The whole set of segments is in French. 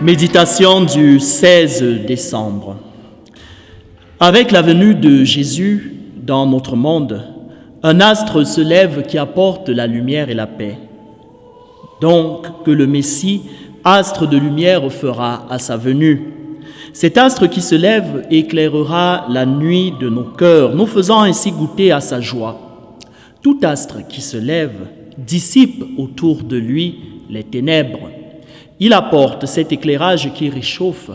Méditation du 16 décembre. Avec la venue de Jésus dans notre monde, un astre se lève qui apporte la lumière et la paix. Donc que le Messie, astre de lumière, fera à sa venue. Cet astre qui se lève éclairera la nuit de nos cœurs, nous faisant ainsi goûter à sa joie. Tout astre qui se lève dissipe autour de lui les ténèbres. Il apporte cet éclairage qui réchauffe,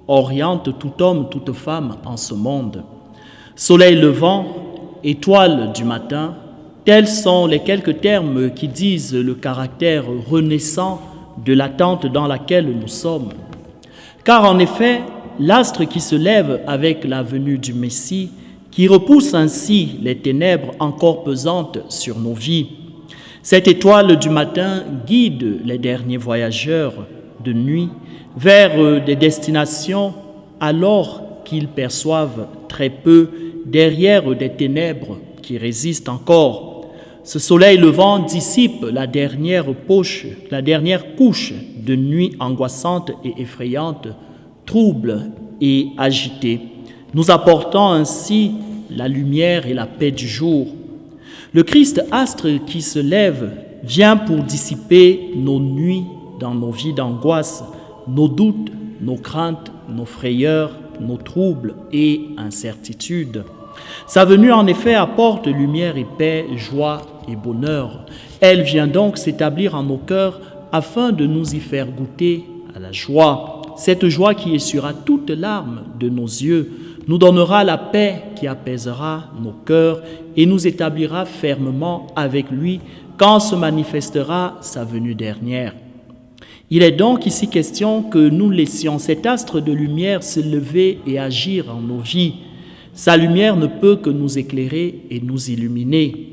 oriente tout homme, toute femme en ce monde. Soleil levant, étoile du matin, tels sont les quelques termes qui disent le caractère renaissant de l'attente dans laquelle nous sommes. Car en effet, l'astre qui se lève avec la venue du Messie, qui repousse ainsi les ténèbres encore pesantes sur nos vies. Cette étoile du matin guide les derniers voyageurs de nuit vers des destinations alors qu'ils perçoivent très peu derrière des ténèbres qui résistent encore. Ce soleil levant dissipe la dernière couche de nuit angoissante et effrayante, trouble et agitée, nous apportant ainsi la lumière et la paix du jour. Le Christ astre qui se lève vient pour dissiper nos nuits dans nos vies d'angoisse, nos doutes, nos craintes, nos frayeurs, nos troubles et incertitudes. Sa venue en effet apporte lumière et paix, joie et bonheur. Elle vient donc s'établir en nos cœurs afin de nous y faire goûter à la joie. Cette joie qui essuiera toute larme de nos yeux, nous donnera la paix qui apaisera nos cœurs et nous établira fermement avec lui quand se manifestera sa venue dernière. Il est donc ici question que nous laissions cet astre de lumière se lever et agir en nos vies. Sa lumière ne peut que nous éclairer et nous illuminer.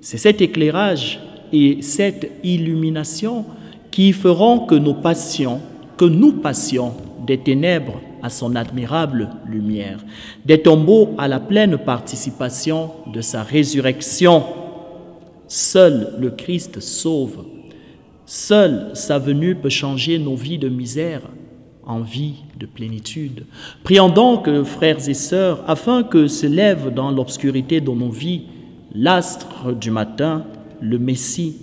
C'est cet éclairage et cette illumination qui feront que nous passions des ténèbres à son admirable lumière, des tombeaux à la pleine participation de sa résurrection. Seul le Christ sauve. Seule sa venue peut changer nos vies de misère en vie de plénitude. Prions donc, frères et sœurs, afin que se lève dans l'obscurité de nos vies l'astre du matin, le Messie,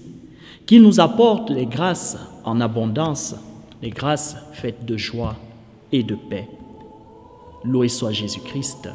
qu'il nous apporte les grâces en abondance, les grâces faites de joie et de paix. Loué soit Jésus-Christ.